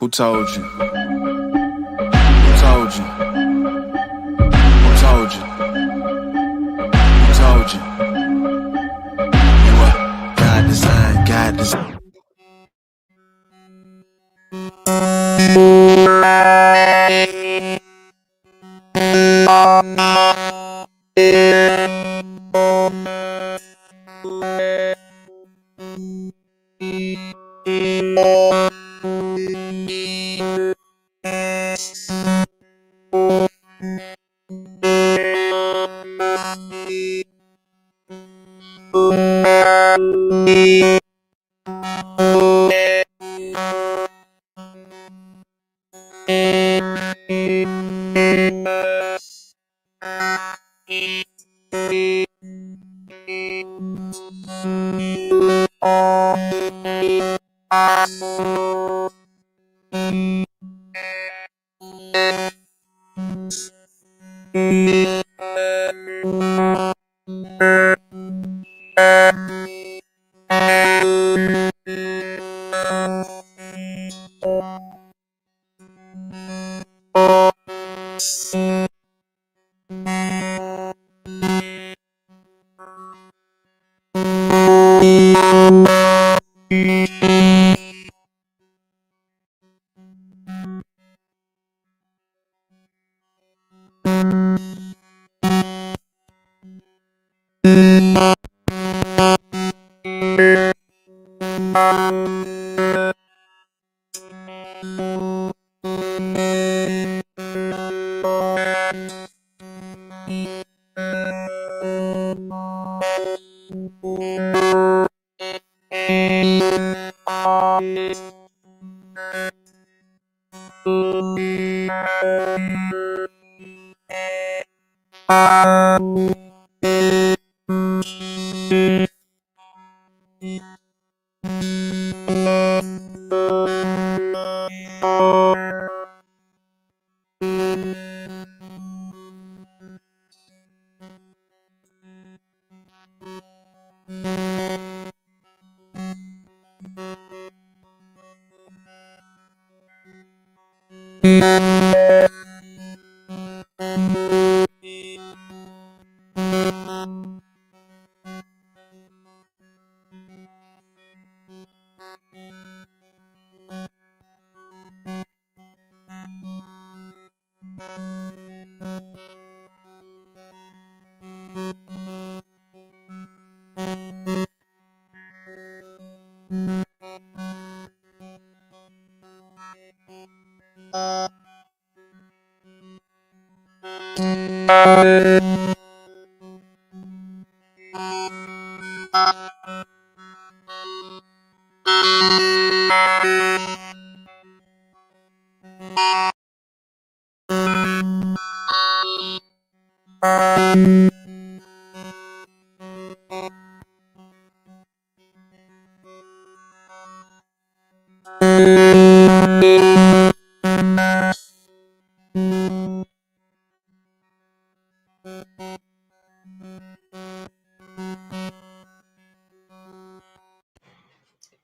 Who told you? Who told you? Who told you? Who told you? You what? God design, God design.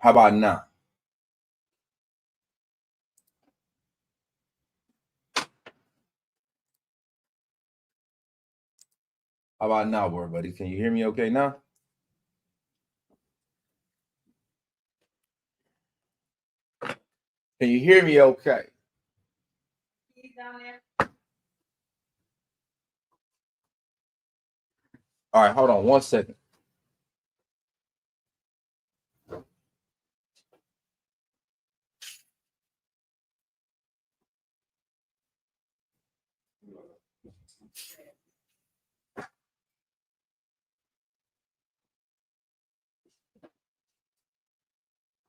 How about now? How about now, boy, buddy? Can you hear me okay now? Can you hear me okay? All right, hold on 1 second.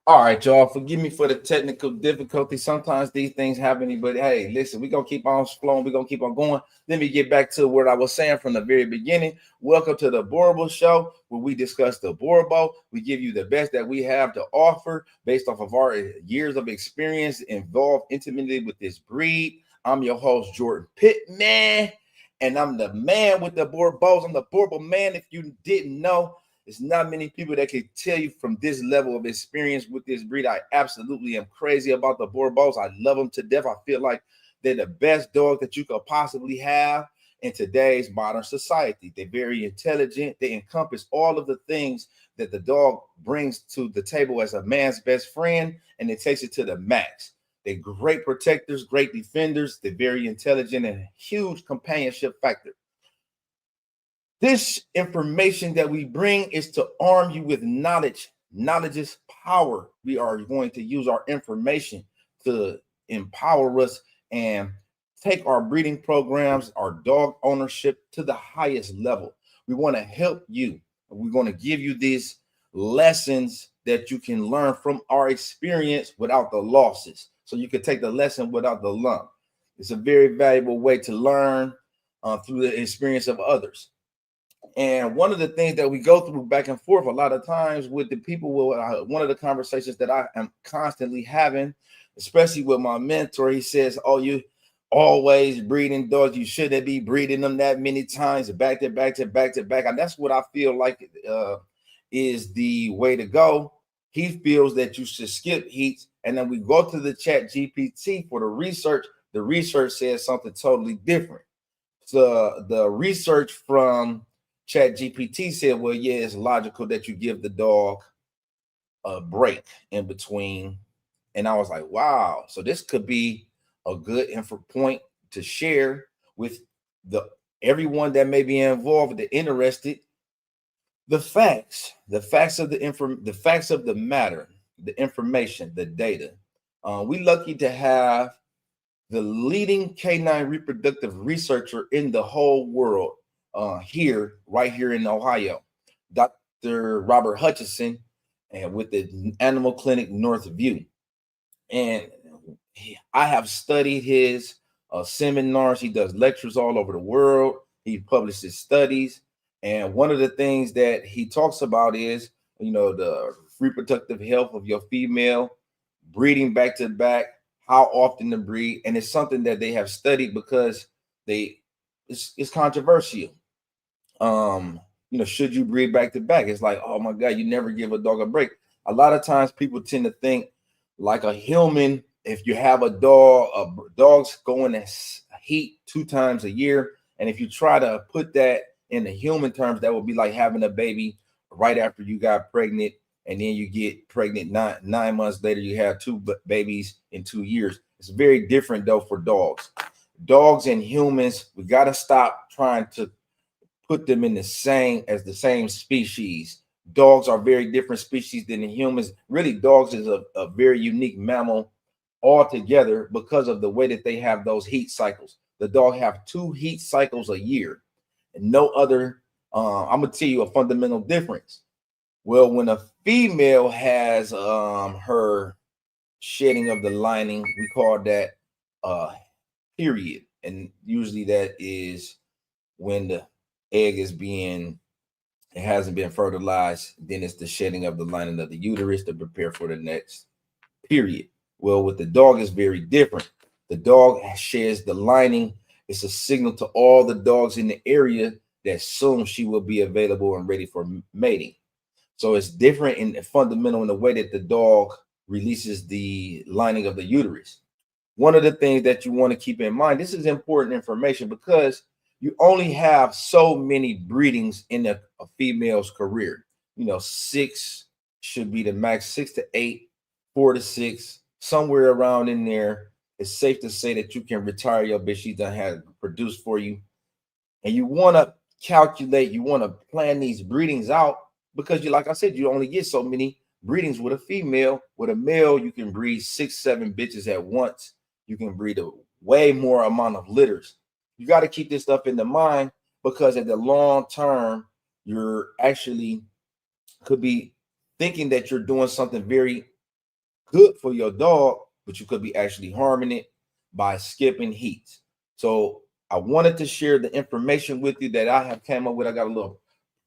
All right, y'all. Forgive me for the technical difficulty. Sometimes these things happen, but hey, listen, we're gonna keep on flowing, we're gonna keep on going. Let me get back to what I was saying from the very beginning. Welcome to the Borbo Show, where we discuss the Borbo. We give you the best that we have to offer based off of our years of experience involved intimately with this breed. I'm your host, Jordan Pittman, and I'm the man with the Borbos. I'm the Borbo man, if you didn't know. There's not many people that can tell you from this level of experience with this breed. I absolutely am crazy about the Bourbons. I love them to death. I feel like they're the best dog that you could possibly have in today's modern society. They're very intelligent. They encompass all of the things that the dog brings to the table as a man's best friend, and it takes it to the max. They're great protectors, great defenders. They're very intelligent and a huge companionship factor. This information that we bring is to arm you with knowledge. Knowledge is power. We are going to use our information to empower us and take our breeding programs, our dog ownership to the highest level. We want to help you. We're going to give you these lessons that you can learn from our experience without the losses. So you can take the lesson without the lump. It's a very valuable way to learn through the experience of others. And one of the things that we go through back and forth a lot of times with the people, one of the conversations that I am constantly having, especially with my mentor, he says, "Oh, you always breeding dogs. You shouldn't be breeding them that many times, back to back to back to back." And that's what I feel like is the way to go. He feels that you should skip heats, and then we go to the Chat GPT for the research. The research says something totally different. So the research from Chat GPT said, well, yeah, it's logical that you give the dog a break in between. And I was like, wow. So this could be a good info point to share with the everyone that may be involved, the interested. The facts of the facts of the matter, the information, the data. We lucky to have the leading canine reproductive researcher in the whole world right here in Ohio, Dr. Robert Hutchinson, and with the Animal Clinic Northview. And I have studied his seminars. He does lectures all over the world. He publishes studies. And one of the things that he talks about is, the reproductive health of your female, breeding back to back, how often to breed. And it's something that they have studied because it's controversial. Should you breed back to back? It's like, oh my God, you never give a dog a break. A lot of times people tend to think like a human. If you have a dog's going to heat 2 times a year. And if you try to put that in the human terms, that would be like having a baby right after you got pregnant, and then you get pregnant 9 months later, you have 2 babies in 2 years. It's very different though for dogs. Dogs and humans, we got to stop trying to put them in the same species. Dogs are very different species than the humans. Really, dogs is a very unique mammal altogether because of the way that they have those heat cycles. The dog have 2 heat cycles a year, and no other. I'm gonna tell you a fundamental difference. Well, when a female has her shedding of the lining, we call that period, and usually that is when the egg it hasn't been fertilized. Then it's the shedding of the lining of the uterus to prepare for the next period. Well, with the dog, is very different. The dog sheds the lining. It's a signal to all the dogs in the area that soon she will be available and ready for mating. So it's different and fundamental in the way that the dog releases the lining of the uterus. One of the things that you want to keep in mind, this is important information because you only have so many breedings in a female's career. 6 should be the max, 6 to 8, 4 to 6, somewhere around in there. It's safe to say that you can retire your bitch. She done had produced for you. And you want to calculate, you want to plan these breedings out because like I said, you only get so many breedings with a female. With a male, you can breed 6, 7 bitches at once. You can breed a way more amount of litters. You got to keep this stuff in the mind because at the long term, you're actually could be thinking that you're doing something very good for your dog, but you could be actually harming it by skipping heats. So I wanted to share the information with you that I have came up with. I got a little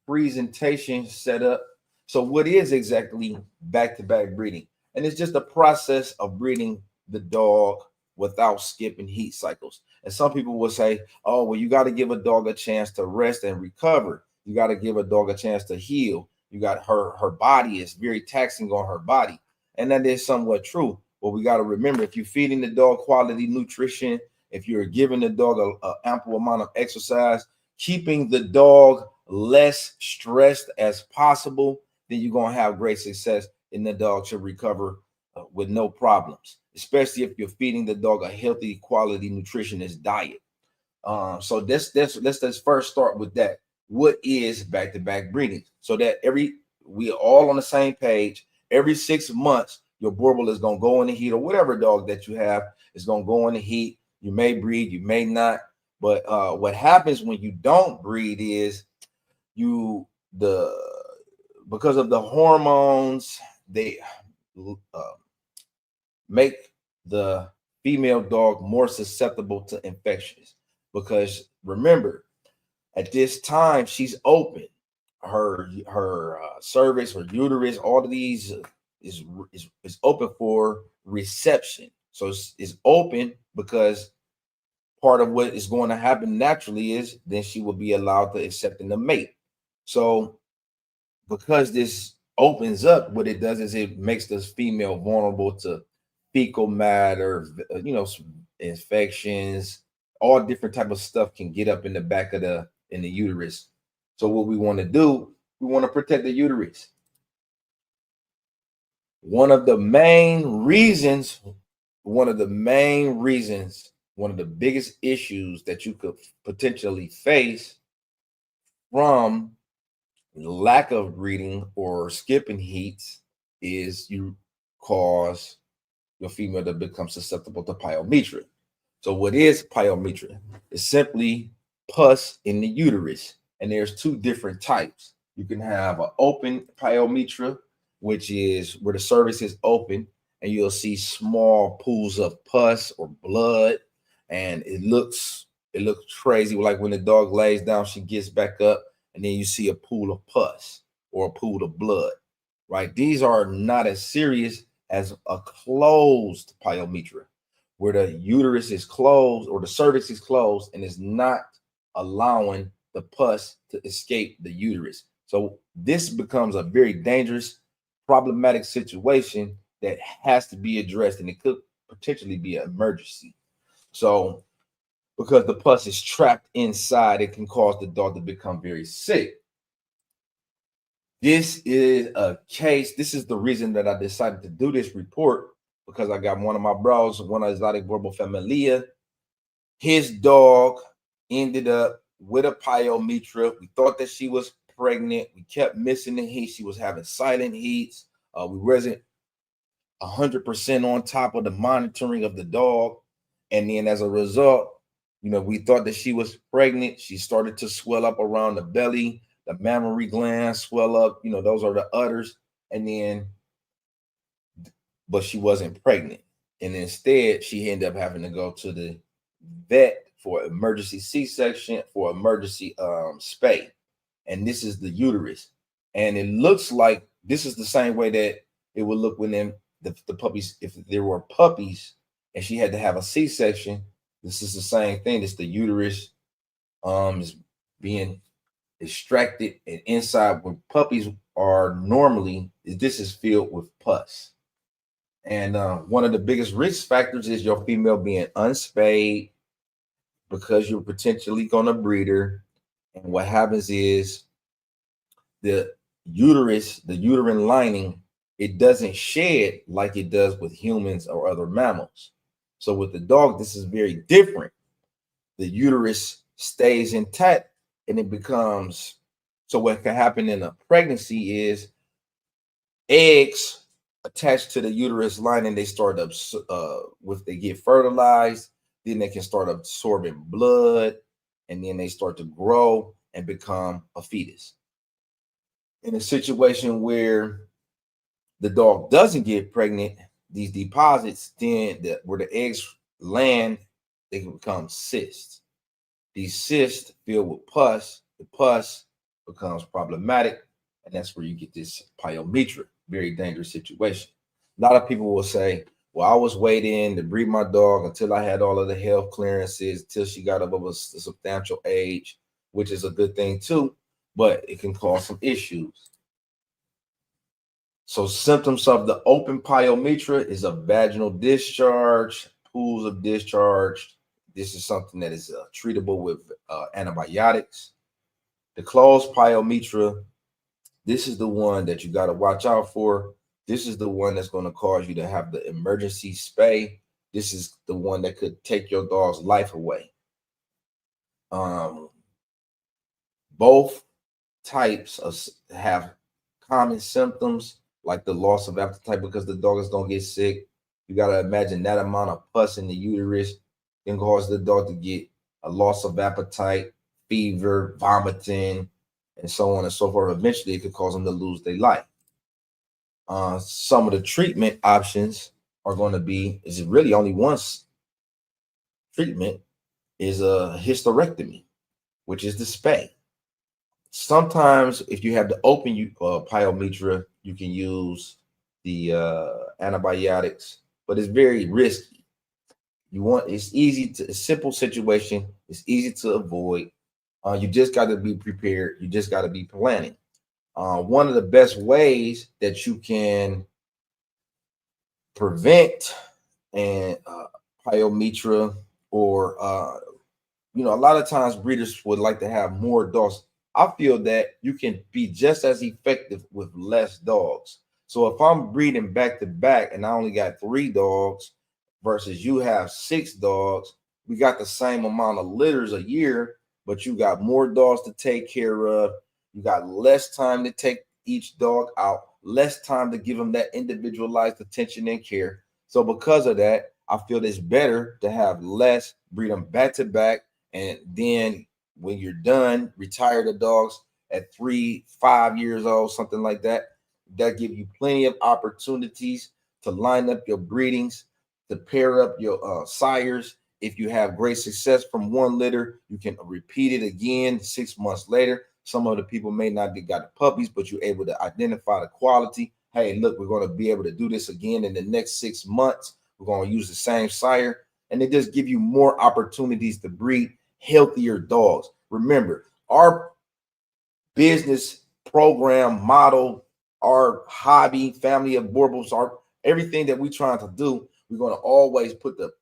presentation set up. So what is exactly back-to-back breeding? And it's just a process of breeding the dog without skipping heat cycles. And some people will say, oh, well, you got to give a dog a chance to rest and recover. You got to give a dog a chance to heal. You got her body is very taxing on her body, and that is somewhat true. But we got to remember, if you're feeding the dog quality nutrition, if you're giving the dog a ample amount of exercise, keeping the dog less stressed as possible, then you're going to have great success, and the dog should recover with no problems, especially if you're feeding the dog a healthy, quality, nutritionist diet. So let's first start with that. What is back-to-back breeding? So that we are all on the same page. Every 6 months, your Borbal is gonna go in the heat, or whatever dog that you have is gonna go in the heat. You may breed, you may not. But what happens when you don't breed is you the because of the hormones, they make the female dog more susceptible to infections. Because remember, at this time she's open, her cervix, her uterus, all of these is open for reception. So it's open because part of what is going to happen naturally is then she will be allowed to accept in the mate. So because this opens up, what it does is it makes this female vulnerable to fecal matter, infections, all different type of stuff can get up in the back of the uterus. So what we want to do, we want to protect the uterus. One of the biggest issues that you could potentially face from lack of breeding or skipping heats is you cause your female to become susceptible to pyometra. So what is pyometra? It's simply pus in the uterus, and there's two different types. You can have an open pyometra, which is where the cervix is open, and you'll see small pools of pus or blood, and it looks crazy. Like when the dog lays down, she gets back up, and then you see a pool of pus or a pool of blood. Right? These are not as serious as a closed pyometra, where the uterus is closed or the cervix is closed and is not allowing the pus to escape the uterus. So this becomes a very dangerous, problematic situation that has to be addressed, and it could potentially be an emergency. So because the pus is trapped inside, it can cause the dog to become very sick. This is a case. This is the reason that I decided to do this report, because I got one of my bros, one of exotic Borbal familia. His dog ended up with a pyometra. We thought that she was pregnant. We kept missing the heat. She was having silent heats. We wasn't 100% on top of the monitoring of the dog. And then as a result, we thought that she was pregnant. She started to swell up around the belly. The mammary glands swell up, those are the udders, but she wasn't pregnant. And instead, she ended up having to go to the vet for emergency C-section, for emergency spay. And this is the uterus. And it looks like this is the same way that it would look when the puppies, if there were puppies and she had to have a C-section, this is the same thing. It's the uterus is being extracted, and inside where puppies are normally, this is filled with pus. And one of the biggest risk factors is your female being unspayed, because you're potentially going to breed her. And what happens is the uterine lining, it doesn't shed like it does with humans or other mammals. So with the dog, this is very different. The uterus stays intact, and it becomes, so what can happen in a pregnancy is eggs attached to the uterus lining, they start they get fertilized, then they can start absorbing blood, and then they start to grow and become a fetus. In a situation where the dog doesn't get pregnant, these deposits, then where the eggs land, they can become cysts. These cysts filled with pus, the pus becomes problematic, and that's where you get this pyometra, very dangerous situation. A lot of people will say, well, I was waiting to breed my dog until I had all of the health clearances, until she got above a substantial age, which is a good thing too, but it can cause some issues. So symptoms of the open pyometra is a vaginal discharge, pools of discharge. This is something that is treatable with antibiotics. The closed pyometra, this is the one that you got to watch out for. This is the one that's going to cause you to have the emergency spay. This is the one that could take your dog's life away. Both types have common symptoms like the loss of appetite because the dog is going to get sick. You got to imagine that amount of pus in the uterus can cause the dog to get a loss of appetite, fever, vomiting, and so on and so forth. Eventually, it could cause them to lose their life. Some of the treatment options are going to be, is it really only one treatment, is a hysterectomy, which is the spay. Sometimes if you have the open pyometra, you can use the antibiotics, but it's very risky. It's easy to, a simple situation. It's easy to avoid. You just got to be prepared. You just got to be planning. One of the best ways that you can prevent and pyometra, or a lot of times breeders would like to have more dogs. I feel that you can be just as effective with less dogs. So if I'm breeding back to back and I only got 3 dogs versus you have 6 dogs, we got the same amount of litters a year, but you got more dogs to take care of. You got less time to take each dog out, less time to give them that individualized attention and care. So because of that, I feel it's better to have less, breed them back to back, and then when you're done, retire the dogs at 3, 5 years old, something like that. That give you plenty of opportunities to line up your breedings, to pair up your sires. If you have great success from one litter, you can repeat it again 6 months later. Some of the people may not be got the puppies, but you're able to identify the quality. Hey, look, we're going to be able to do this again in the next 6 months. We're going to use the same sire, and it just give you more opportunities to breed healthier dogs. Remember, our business program model, our hobby, family of Borbos, our everything that we're trying to do, we're going to always put the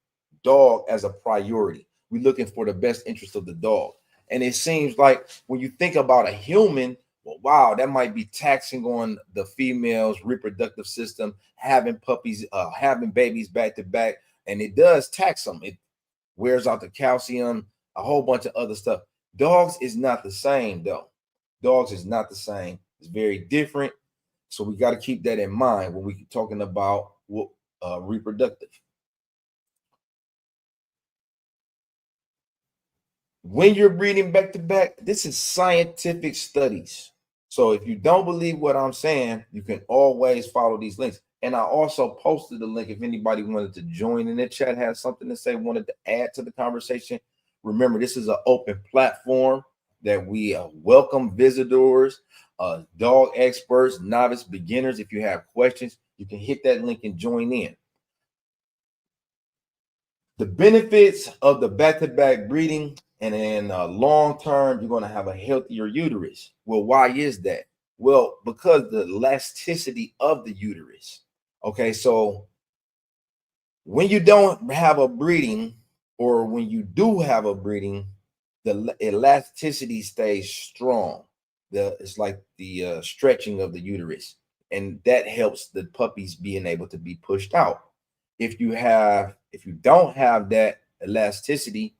dog as a priority. We're looking for the best interest of the dog. And it seems like when you think about a human, well, wow, that might be taxing on the female's reproductive system, having puppies, having babies back to back. And it does tax them. It wears out the calcium, a whole bunch of other stuff. Dogs is not the same, though. Dogs is not the same. It's very different. So we got to keep that in mind when we're talking about reproductive. When you're breeding back to back, this is scientific studies. So if you don't believe what I'm saying, you can always follow these links. And I also posted the link if anybody wanted to join in the chat, has something to say, wanted to add to the conversation. Remember, this is an open platform that we welcome visitors, dog experts, novice, beginners. If you have questions, you can hit that link and join in. The benefits of the back-to-back breeding, and in long term, you're going to have a healthier uterus. Well, why is that? Well, because the elasticity of the uterus. Okay, so when you don't have a breeding, or when you do have a breeding, the elasticity stays strong. It's like the stretching of the uterus, and that helps the puppies being able to be pushed out. If you don't have that elasticity,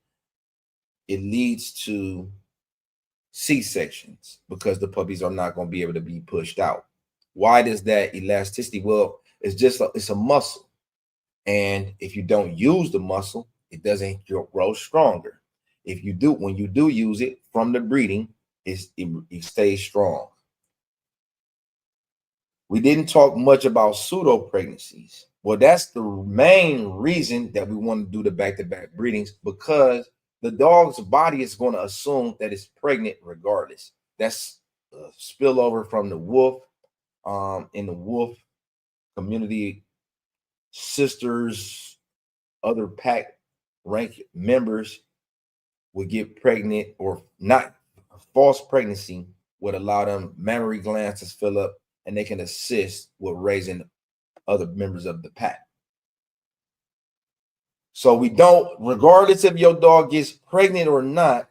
it leads to C-sections because the puppies are not going to be able to be pushed out. Why does that elasticity? Well, it's a muscle, and if you don't use the muscle, it doesn't grow stronger. When you do use it from the breeding, it stays strong. We didn't talk much about pseudo pregnancies. Well, that's the main reason that we want to do the back-to-back breedings, because the dog's body is going to assume that it's pregnant regardless. That's a spillover from the wolf. In the wolf community, sisters, other pack rank members would get pregnant, or not. False pregnancy would allow them mammary glands to fill up, and they can assist with raising other members of the pack. So we don't, regardless if your dog gets pregnant or not,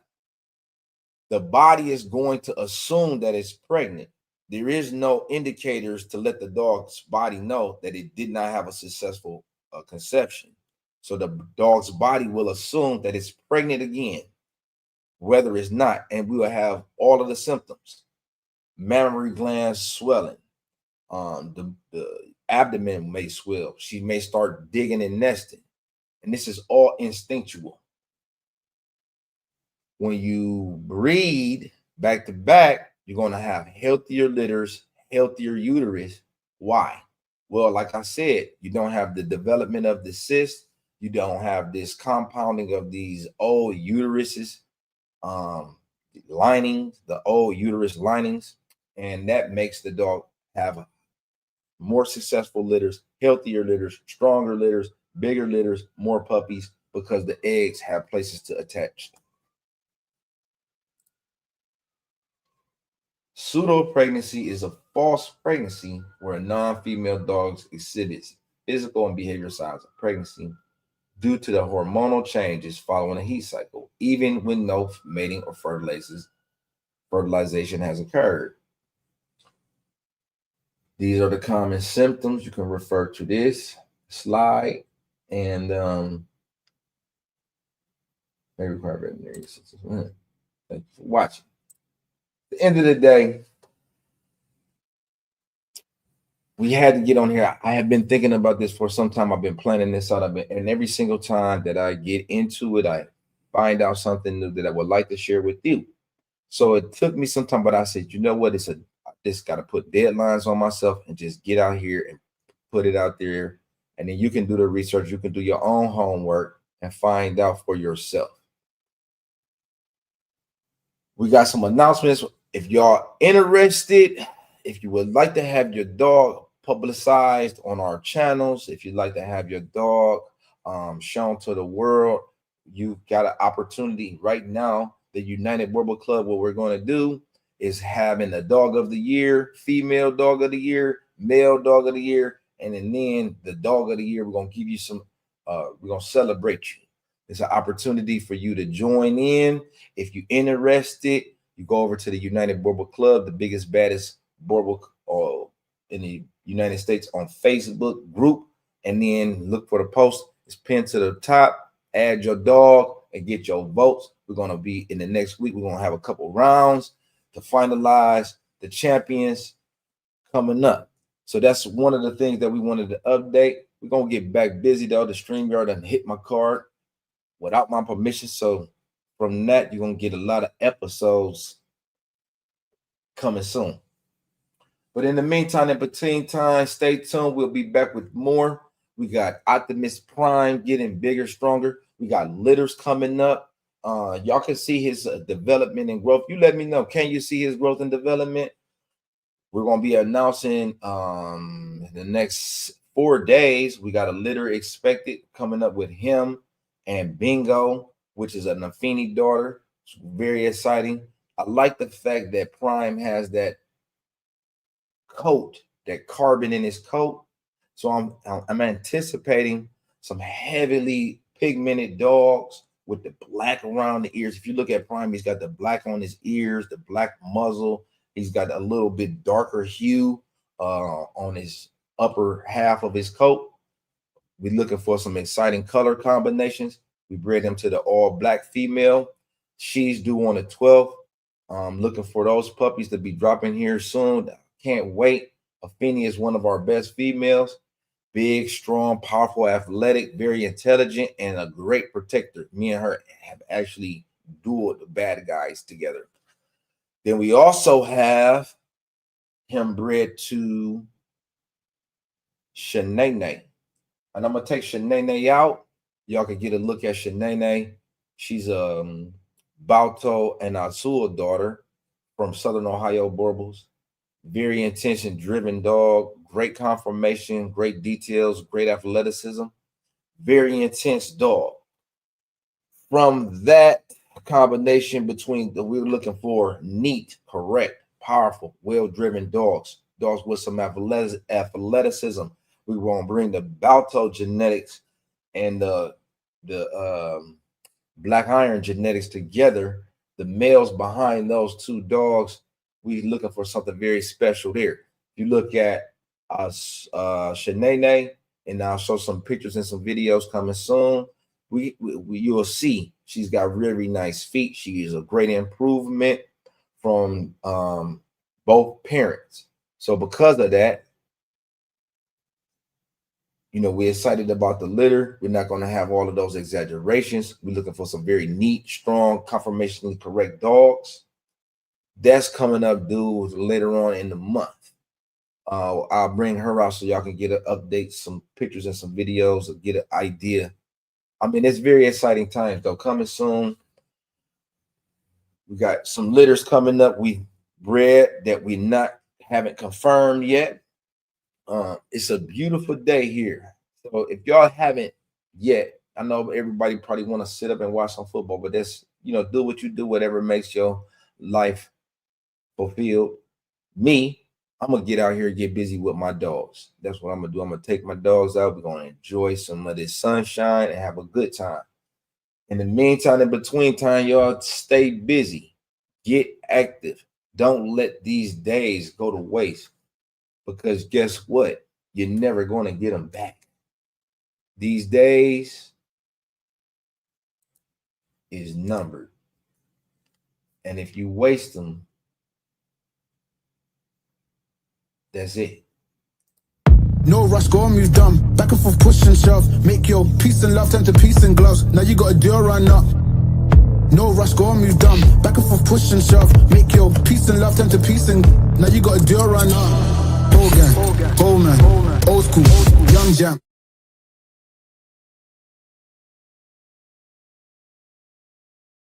the body is going to assume that it's pregnant. There is no indicators to let the dog's body know that it did not have a successful conception. So the dog's body will assume that it's pregnant again, whether it's not, and we will have all of the symptoms: mammary glands swelling, the abdomen may swell, she may start digging and nesting, and this is all instinctual. When you breed back to back, you're going to have healthier litters, healthier uterus. Why? Well, like I said, you don't have the development of the cyst. You don't have this compounding of these old uteruses, linings, the old uterus linings, and that makes the dog have more successful litters, healthier litters, stronger litters, bigger litters, more puppies, because the eggs have places to attach. Pseudo-pregnancy is a false pregnancy where a non-female dog exhibits physical and behavioral signs of pregnancy due to the hormonal changes following a heat cycle, even when no mating or fertilization has occurred. These are the common symptoms. You can refer to this slide, and may require veterinary assistance. Thank you for watching. At the end of the day, we had to get on here. I have been thinking about this for some time. I've been planning this out. And every single time that I get into it, I find out something new that I would like to share with you. So it took me some time, but I said, you know what? I just got to put deadlines on myself and just get out here and put it out there. And then you can do the research. You can do your own homework and find out for yourself. We got some announcements. If y'all interested, if you would like to have your dog publicized on our channels, if you'd like to have your dog shown to the world, you've got an opportunity right now. The United Borbal Club, what we're going to do is having a dog of the year, female dog of the year, male dog of the year, and then the dog of the year, we're going to give you some, we're going to celebrate you. It's an opportunity for you to join in. If you're interested, you go over to the United Borbal Club, the biggest, baddest Borbal in the United States on Facebook group, and then look for the post. It's pinned to the top. Add your dog and get your votes. We're going to be in the next week. We're going to have a couple rounds to finalize the champions coming up. So that's one of the things that we wanted to update. We're going to get back busy, though. The StreamYard done hit my card without my permission. So from that, you're going to get a lot of episodes coming soon. But in the meantime, in between time, stay tuned. We'll be back with more. We got Optimus Prime getting bigger, stronger. We got litters coming up. Y'all can see his development and growth. You let me know. Can you see his growth and development? We're going to be announcing the next 4 days. We got a litter expected coming up with him and Bingo, which is a Nafini daughter. It's very exciting. I like the fact that Prime has that coat, that carbon in his coat. So I'm anticipating some heavily pigmented dogs with the black around the ears. If you look at Prime, he's got the black on his ears, the black muzzle. He's got a little bit darker hue on his upper half of his coat. We're looking for some exciting color combinations. We bred him to the all black female. She's due on the 12th. Looking for those puppies to be dropping here soon. Can't wait. Afeni is one of our best females. Big, strong, powerful, athletic, very intelligent, and a great protector. Me and her have actually dueled the bad guys together. Then we also have him bred to Shanae. And I'm going to take Shanae out. Y'all can get a look at Shanae. She's a Balto and Azul daughter from Southern Ohio Borbals. Very intention-driven dog. Great conformation, great details, great athleticism. Very intense dog. From that combination between we're looking for neat, correct, powerful, well-driven dogs. dogs with some athleticism. We want to bring the Balto genetics and the black iron genetics together. The males behind those two dogs, we looking for something very special there. You look at Shanae, and I'll show some pictures and some videos coming soon. You will see she's got really nice feet. She is a great improvement from both parents. So because of that, you know, we're excited about the litter. We're not going to have all of those exaggerations. We're looking for some very neat, strong, conformationally correct dogs. That's coming up, dudes, later on in the month. I'll bring her out so y'all can get an update, some pictures and some videos, get an idea. I mean, it's very exciting times, though. Coming soon. We got some litters coming up. We bred that we haven't confirmed yet. It's a beautiful day here. So if y'all haven't yet, I know everybody probably want to sit up and watch some football, but that's, you know, do what you do, whatever makes your life fulfilled. Me, I'm gonna get out here and get busy with my dogs. That's what I'm gonna do. I'm gonna take my dogs out. We're gonna enjoy some of this sunshine and have a good time. In the meantime, in between time, y'all stay busy, get active. Don't let these days go to waste, because guess what? You're never going to get them back. These days is numbered. And if you waste them, that's it. No rush, go on, move dumb. Back and forth, push and shove. Make your peace and love turn to peace and gloves. Now you got a deal run up. No rush, go on, move dumb. Back and forth, push and shove. Make your peace and love turn to peace and now you got a deal run up. Go man, old school, young jam.